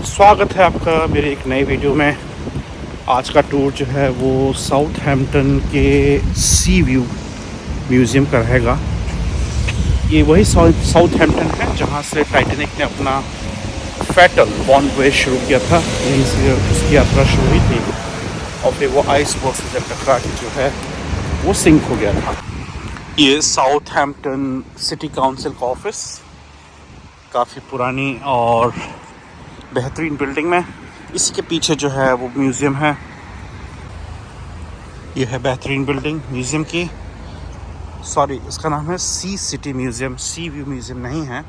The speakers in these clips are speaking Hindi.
स्वागत है आपका मेरे एक नए वीडियो में। आज का टूर जो है वो साउथहैम्पटन के सी व्यू म्यूज़ियम का रहेगा। ये वही साउथहैम्पटन है जहाँ से टाइटैनिक ने अपना फैटल वॉयेज शुरू किया था। यहीं से उसकी यात्रा शुरू हुई थी और फिर वो आइसबर्ग से जब टकरा के जो है वो सिंक हो गया था। ये साउथहैम्पटन सिटी काउंसिल का ऑफिस काफ़ी पुरानी और बेहतरीन बिल्डिंग में, इसी के पीछे जो है वो म्यूज़ियम है। ये है बेहतरीन बिल्डिंग म्यूज़ियम की। सॉरी, इसका नाम है Sea City Museum, sea view museum नहीं है।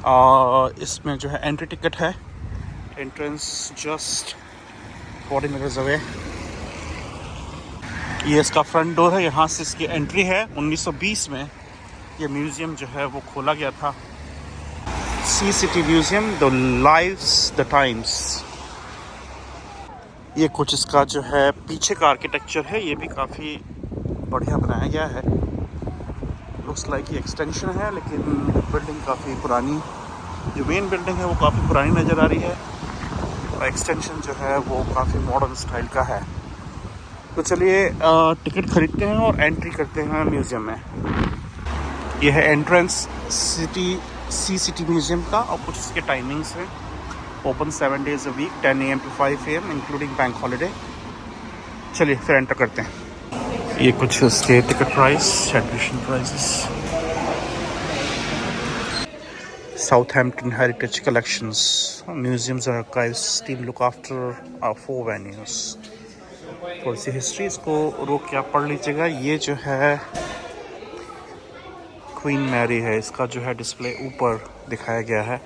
और इसमें जो है एंट्री टिकट है, एंट्रेंस जस्ट 40 मीटर्स अवे। ये इसका फ्रंट डोर है, यहाँ से इसकी एंट्री है। 1920 में ये म्यूज़ियम जो है वो खोला गया था। Sea City Museum, the lives the times. ये कुछ इसका जो है पीछे का आर्किटेक्चर है, ये भी काफ़ी बढ़िया बनाया गया है। लुक्स लाइक ये एक्सटेंशन है, लेकिन बिल्डिंग काफ़ी पुरानी, जो मेन बिल्डिंग है वो काफ़ी पुरानी नज़र आ रही है और एक्सटेंशन जो है वो काफ़ी मॉडर्न स्टाइल का है। तो चलिए टिकट खरीदते हैं और एंट्री करते हैं म्यूज़ियम में। यह है एंट्रेंस सी सिटी म्यूज़ियम का और कुछ इसके टाइमिंग्स हैं। Open 7 days a week, 10 AM to 5 AM including bank holiday. चलिए फिर एंटर करते हैं। ये कुछ इसके ticket price, admission prices. Southampton heritage collections, museums और archives team look after 4 venues। थोड़ी सी हिस्ट्री इसको रोक के आप पढ़ लीजिएगा। ये जो है क्वीन मैरी है, इसका जो है डिस्प्ले ऊपर दिखाया गया है।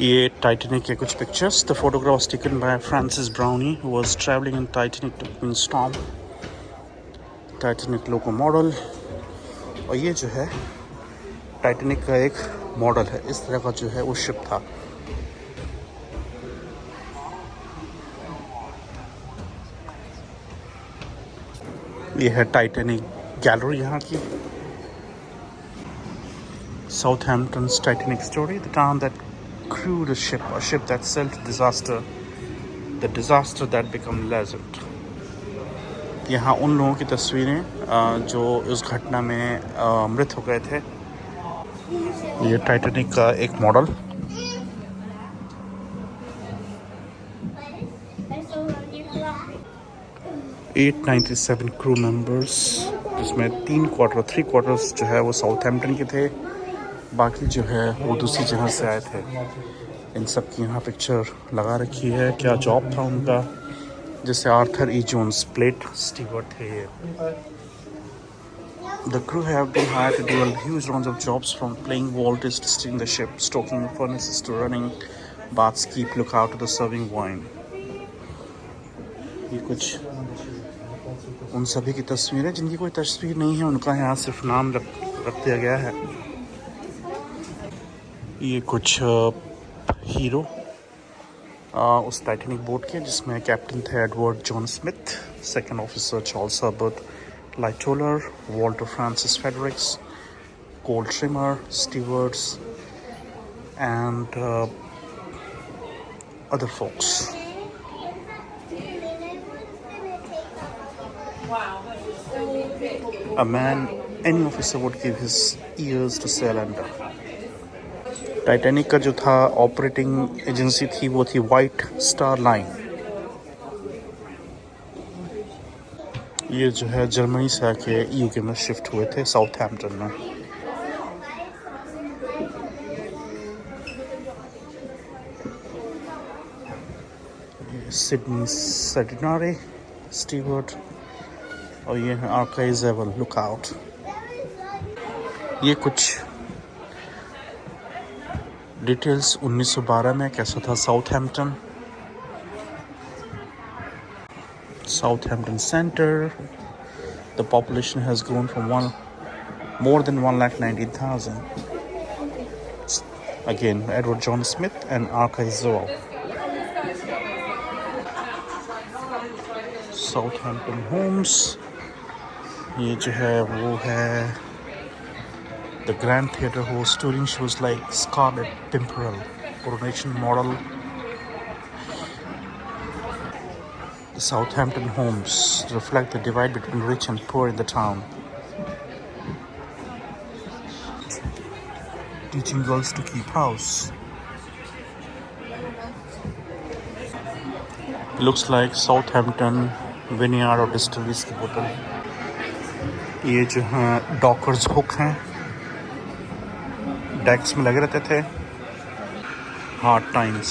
ये टाइटैनिक के कुछ pictures. The photographs taken by Francis Browne who was travelling in Titanic to Queenstown. Titanic logo model. और ये जो है टाइटैनिक का एक मॉडल है, इस तरह का जो है वो शिप था। ये है टाइटैनिक गैलरी यहाँ की। Southampton's Titanic story, the town that crewed a ship that sailed to disaster, the disaster that became legend। यहाँ उन लोगों की तस्वीरें जो उस घटना में मृत हो गए थे। ये टाइटैनिक का एक मॉडल। 897 क्रू मेंबर्स, जिसमें 3 क्वार्टर्स जो है वो साउथहैम्पटन के थे, बाकी जो है वो दूसरी जगह से आए थे। इन सब की यहाँ पिक्चर लगा रखी है। क्या जॉब था उनका, जैसे आर्थर ई जोन्स प्लेट स्टीवर्ड थे ये। The crew have been hired to do a huge rounds of jobs, from playing voltage to steering the ship, stoking furnaces to running baths, keep lookout to the serving wine। ये कुछ उन सभी की तस्वीर है जिनकी कोई तस्वीर नहीं है, उनका यहाँ सिर्फ नाम रख दिया गया है। ये कुछ हीरो उस टाइटैनिक बोट के, जिसमें कैप्टन थे Edward John Smith, second officer Charles Herbert Lightoller, Walter Francis Fedricks, coal trimmer, stewards and other folks. A man any officer would give his ears to sail under। Titanic का जो था ऑपरेटिंग एजेंसी थी वो थी वाइट स्टार लाइन। ये जो है जर्मनी से आके यूके में शिफ्ट हुए थे साउथहैम्पटन में। सिडनी सेडिनारे स्टीवर्ड, और ये है आर्काइव लुकआउट। ये कुछ डिटेल्स 1912 में कैसा था Southampton. Southampton Center, the population has grown from more than 1,19,000। Again, Edward John Smith and Archive Zoal। Southampton Homes, ये जो है वो है the Grand Theatre hosts touring shows like Scarlet Pimpernel, Coronation Model, Southampton homes reflect the divide between rich and poor in the town. Teaching girls to keep house. It looks like Southampton Vineyard और Distilleries की बोतल. ये जो है डॉकर्स हुक हैं, डेस्क में लगे रहते थे. Hard times.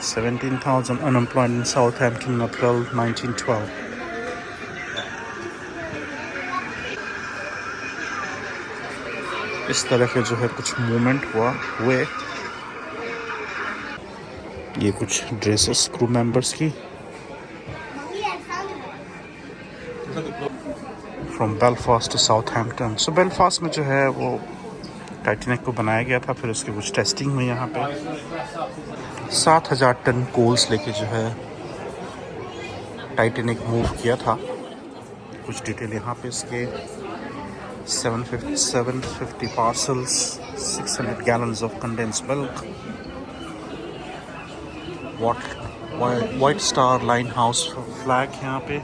17,000 unemployed in Southampton in April 1912. इस तरह के जो है कुछ मूवमेंट हुए. ये कुछ ड्रेसेस क्रू मेंबर्स की. From Belfast to Southampton. So Belfast में जो है वो टाइटैनिक को बनाया गया था, फिर उसकी कुछ टेस्टिंग हुई यहाँ पे. 7,000 टन कोल्स लेके जो है टाइटैनिक मूव किया था. कुछ डिटेल यहाँ पे इसके. 750 parcels, 600 gallons of condensed milk. White Star Linehouse flag यहाँ पे.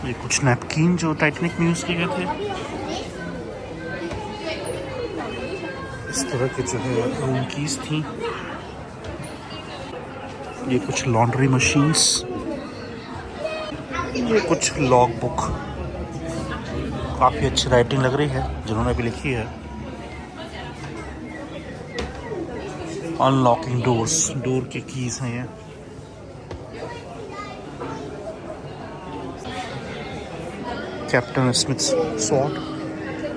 ये कुछ नैपकिन जो टाइटैनिक में यूज़ किए गए थे. इस तरह के जो है रूम कीज थी. ये कुछ लॉन्ड्री मशीन्स. ये कुछ लॉग बुक. काफ़ी अच्छी राइटिंग लग रही है जिन्होंने भी लिखी है. अनलॉकिंग डोर्स, डोर के कीज हैं ये. Captain Smith sword.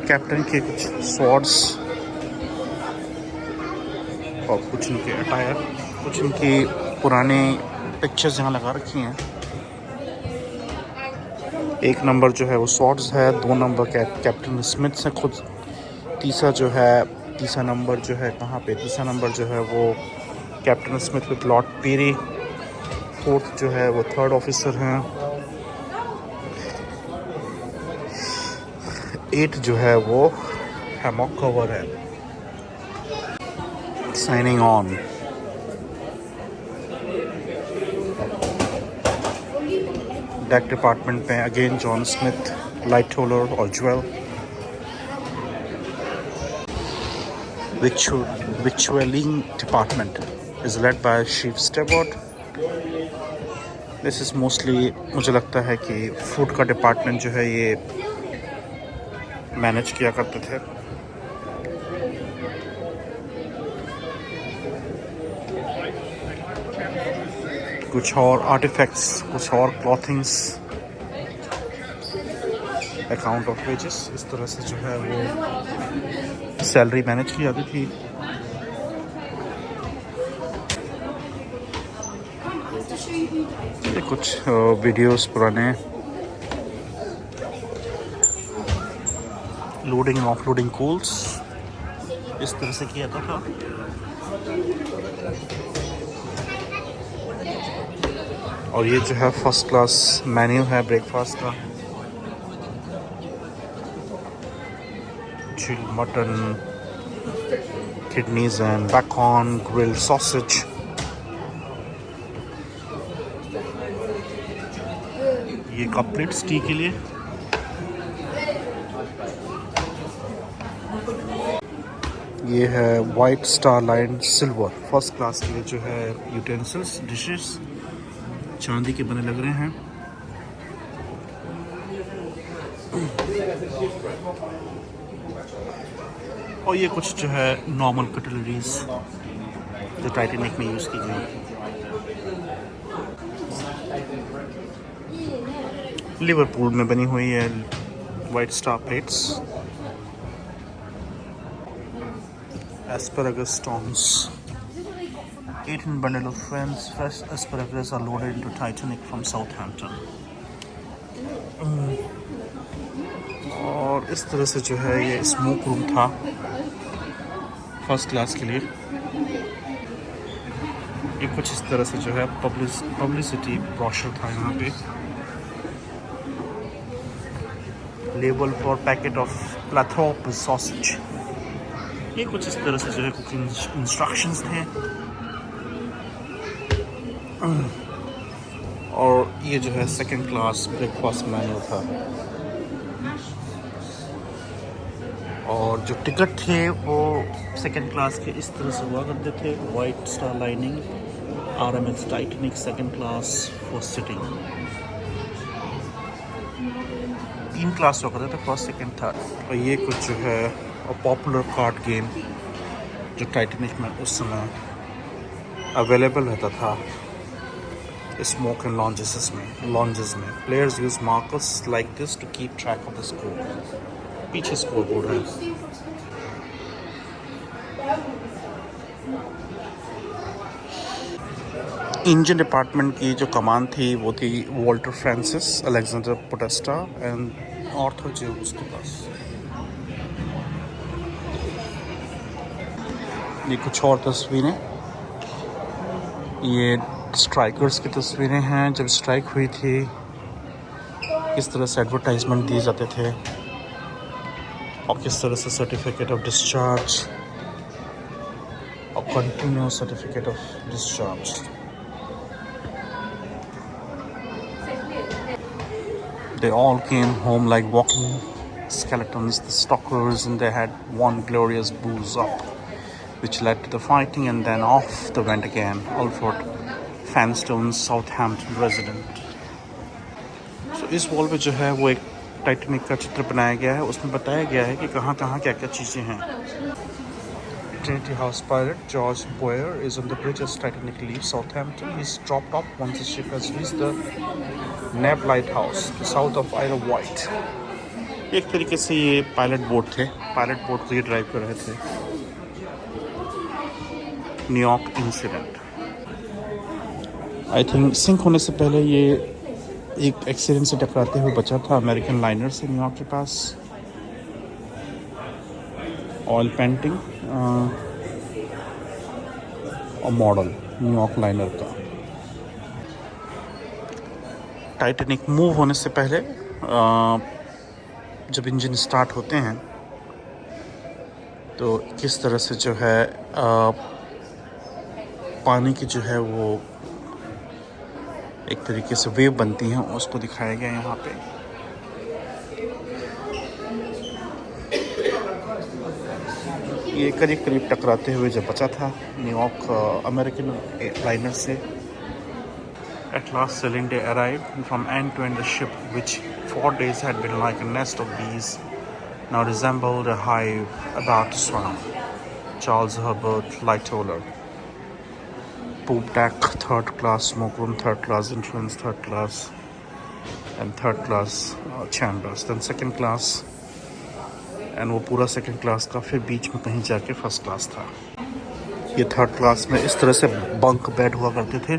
कैप्टन के कुछ स्वॉर्ड्स और कुछ इनके अटायर. कुछ इनकी पुराने पिक्चर्स यहाँ लगा रखी हैं. 1 नंबर जो है वो स्वॉर्ड्स है. 2 नंबर कैप्टन स्मिथ से खुद. तीसरा नंबर जो है कहाँ पे. तीसरा नंबर जो है वो captain Smith with Lord Perry. 4th जो है वो 3rd ऑफिसर हैं. 8 जो है वो हैमॉक कवर है. Signing on. डेक डिपार्टमेंट में again John Smith, light holer और jewel. Victualling department is led by Chief Steward. This is mostly मुझे लगता है कि फूड का डिपार्टमेंट जो है ये मैनेज किया करते थे. कुछ और आर्टिफैक्ट्स, कुछ और क्लॉथिंग्स. Account of wages. इस तरह से जो है वो सैलरी मैनेज की जाती थी. ये कुछ वीडियोस पुराने. लोडिंग एंड ऑफलोडिंग कोल्स इस तरह से किया था. और ये जो है फर्स्ट क्लास मेन्यू है ब्रेकफास्ट का. Chill mutton, kidneys and bacon, grilled sausage. ये कप प्लेट्स टी के लिए. ये है white star line silver first class के लिए जो है यूटेंसिल्स, डिशेस चांदी के बने लग रहे हैं. और ये कुछ जो है नॉर्मल कटलरीज जो टाइटैनिक में यूज़ की गई. लिवरपूल में बनी हुई है white star plates. Asparagus stones. 18 bundle of fresh asparagus are loaded into Titanic from Southampton. और इस तरह से जो है ये स्मोक रूम था फर्स्ट क्लास के लिए. ये कुछ इस तरह से जो है पब्लिसिटी ब्रोशर था यहाँ पे. लेबल फॉर पैकेट ऑफ प्लाथोप सॉसेज. ये कुछ इस तरह से जो है कुकिंग इंस्ट्रक्शंस थे. और ये जो है सेकंड क्लास ब्रेकफास्ट मेन्यू था। और जो टिकट थे वो सेकंड क्लास के इस तरह से हुआ करते थे, white star lining, RMS Titanic second class first sitting. 3 class हुआ करते थे, फर्स्ट सेकंड थर्ड। और ये कुछ जो है पॉपुलर कार्ड गेम जो टाइटैनिक में उस समय अवेलेबल रहता था स्मोक एंड लॉन्जेस में players use markers like this to keep track of the score. पीछे स्कोर बोर्ड है। इंजन डिपार्टमेंट की जो कमान थी वो थी Walter Francis, Alexander Potesta and Arthur J उसके पास। ये कुछ और तस्वीरें, ये स्ट्राइकर्स की तस्वीरें हैं जब स्ट्राइक हुई थी, किस तरह से एडवर्टाइजमेंट दिए जाते थे और किस तरह से सर्टिफिकेट ऑफ डिस्चार्ज और continuous certificate of discharge. They all came home like walking skeletons, the stalkers, and they had one glorious booze up, which led to the fighting, and then off they went again. Alfred Fanstone, Southampton resident. So इस वॉल पे जो है वो एक टाइटैनिक का चित्र बनाया गया है, उसमें बताया गया है कि कहाँ कहाँ क्या क्या चीज़ें हैं। Trinity House pilot George Boyer is on the bridge as Titanic leaves Southampton. He's dropped off once the ship has reached the Neb Lighthouse, south of Isle of Wight. एक तरीके से ये पायलट बोट थे, पायलट बोट को ये ड्राइव कर रहे थे। New York incident, I think sink होने से पहले ये एक एक्सीडेंट से टकराते हुए बचा था अमेरिकन लाइनर से न्यूयॉर्क के पास। ऑयल पेंटिंग और मॉडल न्यूयॉर्क लाइनर का। टाइटैनिक मूव होने से पहले जब इंजन स्टार्ट होते हैं तो किस तरह से जो है पानी की जो है वो एक तरीके से वेव बनती हैं, उसको दिखाया गया यहाँ पे। ये करीब करीब टकराते हुए जब बचा था न्यूयॉर्क अमेरिकन लाइनर से। At last sailing day arrived, and from end to end the ship, which 4 days had been like a nest of bees, now resembled a hive about to swarm. Charles Herbert Lightoller. Poop deck, third class, smoke room, third class, entrance, third class, and third class chambers. Then second class, and वो पूरा सेकंड क्लास का फिर बीच में कहीं जाके फर्स्ट क्लास था। ये थर्ड क्लास में इस तरह से बंक बेड हुआ करते थे।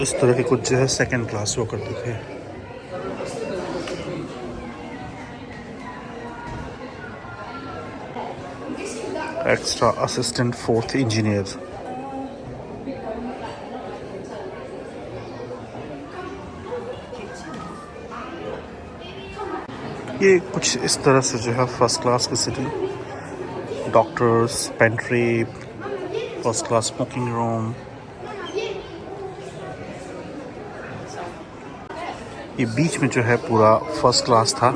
इस तरह के कुछ जो है सेकंड क्लास हुआ करते थे। Extra assistant fourth engineer. ये कुछ इस तरह से जो है फर्स्ट क्लास की city, doctors, pantry, first class smoking room. ये बीच में जो है पूरा फर्स्ट क्लास था,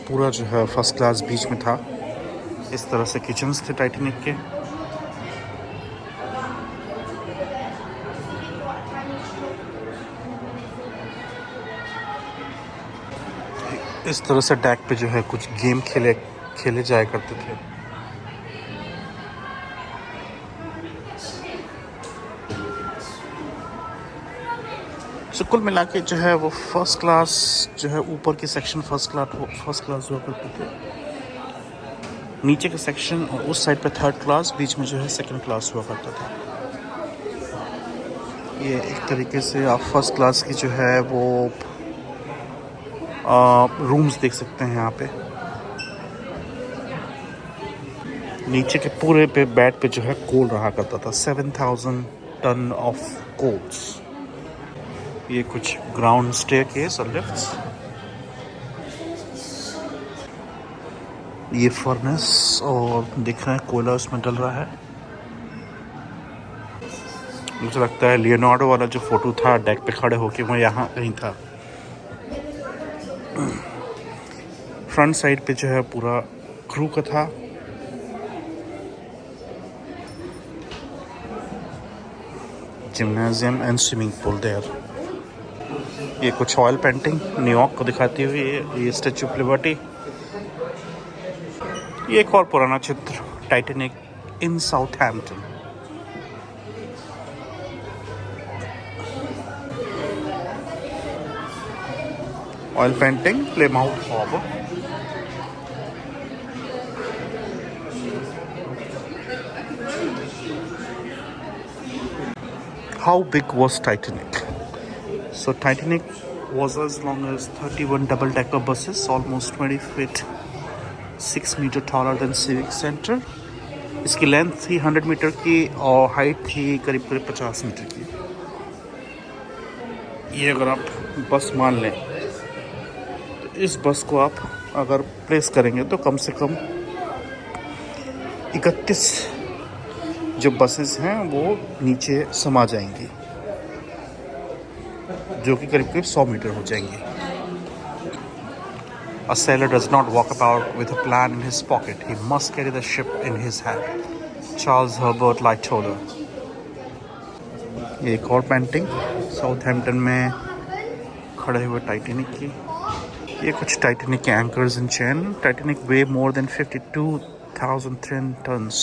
पूरा जो है फर्स्ट क्लास बीच में था। इस तरह से किचन्स थे टाइटैनिक के। इस तरह से डेक पे जो है कुछ गेम खेले जाया करते थे। सो कुल मिला के जो है वो फर्स्ट क्लास जो है ऊपर की सेक्शन फर्स्ट क्लास हुआ करते थे, नीचे का सेक्शन और उस साइड पे थर्ड क्लास, बीच में जो है सेकंड क्लास हुआ करता था। ये एक तरीके से आप फर्स्ट क्लास की जो है वो रूम्स देख सकते हैं यहाँ पे। नीचे के पूरे पे बेड पे जो है कोल रहा करता था, 7000 टन ऑफ कोल्स। ये कुछ ग्राउंड स्टेयरकेस और लिफ्ट्स। ये फर्नेस और दिख रहा है कोयला उसमें डल रहा है। मुझे लगता है लियोनार्डो वाला जो फोटो था डेक पे खड़े होके वो यहाँ कहीं था। फ्रंट साइड पे जो है पूरा क्रू का था। Gymnasium and swimming pool there. ये कुछ ऑयल पेंटिंग न्यूयॉर्क को दिखाती हुई ये स्टैचू ऑफ लिबर्टी। ये एक और पुराना चित्र Titanic in Southampton. Oil painting Plymouth harbour. How big was Titanic? So Titanic was as long as 31 double-decker buses, almost 20 feet, 6 meter taller than Civic Center. इसकी लेंथ थी 100 मीटर की और हाइट थी करीब 50 मीटर की। ये अगर आप बस मान लें तो इस बस को आप अगर प्लेस करेंगे तो कम से कम 31 जो बसेस हैं वो नीचे समा जाएंगी, जो कि करीब 100 मीटर हो जाएंगी। A sailor does not walk about with a plan in his pocket. He must carry the ship in his hand. Charles Herbert Lightoller। ये एक और पेंटिंग साउथहैम्पटन में खड़े हुए टाइटैनिक की। ये कुछ टाइटैनिक के anchors and chain. Titanic weigh more than 52,000 tons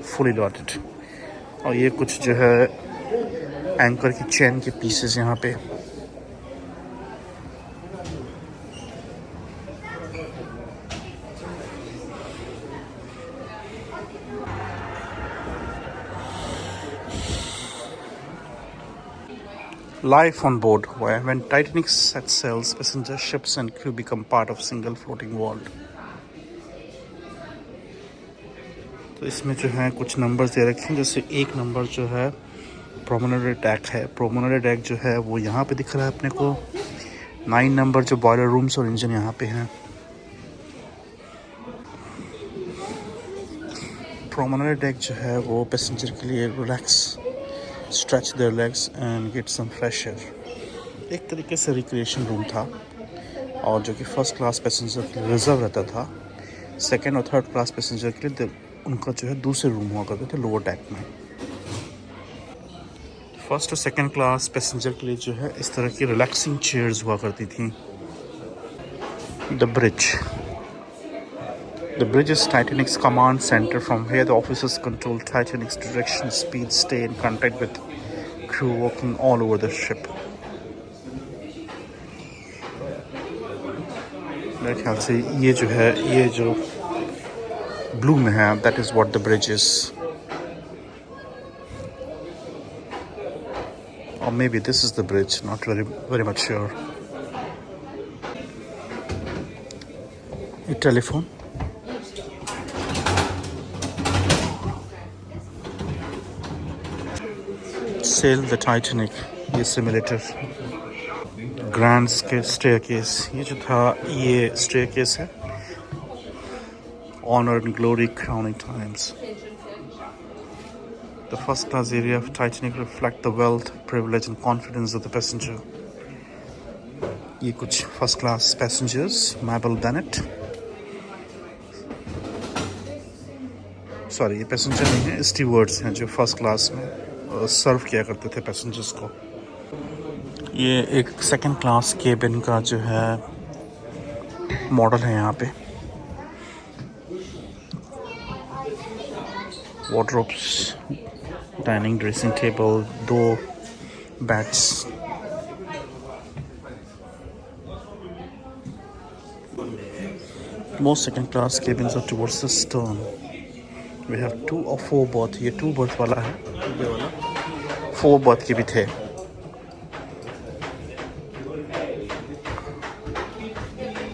fully loaded. और ये कुछ जो है एंकर की चेन के पीसेस यहाँ पे। Life on board, where when Titanic sets sails, passenger ships and crew become part of single floating world. तो इसमें जो है कुछ नंबर्स दे रखे हैं, जैसे एक नंबर जो है प्रोमेनेड डेक है। प्रोमेनेड डेक जो है वो यहाँ पे दिख रहा है अपने को। 9 नंबर जो बॉयलर रूम्स और इंजन यहाँ पे हैं। प्रोमेनेड डेक जो है वो पैसेंजर के लिए relax, stretch their legs and get some fresh air. एक तरीके से रिक्रिएशन रूम था, और जो कि फर्स्ट क्लास पैसेंजर के लिए रिजर्व रहता था। सेकेंड और थर्ड क्लास पैसेंजर के लिए उनका जो है दूसरे रूम हुआ करते थे लोअर डेक में। फर्स्ट और सेकेंड क्लास पैसेंजर के लिए जो है इस तरह की रिलैक्सिंग चेयर्स हुआ करती थी। The bridge. The bridge is Titanic's command center. From here, the officers control Titanic's direction, speed, stay in contact with crew working all over the ship. मेरे ख्याल से ये जो है, ये जो ब्लू में है, that is what the bridge is. Or maybe this is the bridge. Not very much sure. A telephone. Sail the Titanic, ये सिमुलेटर। ग्रैंड स्टेयरकेस, ये जो था ये स्टेयरकेस है। Honor and glory crowning times. The first class area of Titanic reflect the wealth, privilege and confidence of the passenger. ये कुछ first class passengers. Mabel Bennett, sorry ये पैसेंजर नहीं है, स्टीवर्ड्स हैं जो फर्स्ट क्लास में सर्व किया करते थे पैसेंजर्स को। ये एक सेकंड क्लास केबिन का जो है मॉडल है यहाँ पे। Wardrobes, dining, dressing table, 2 beds. Most second class cabins are towards the stern. We have 2 or 4 berth। ये 2 berth वाला है, ये वाला 4 berth के भी थे।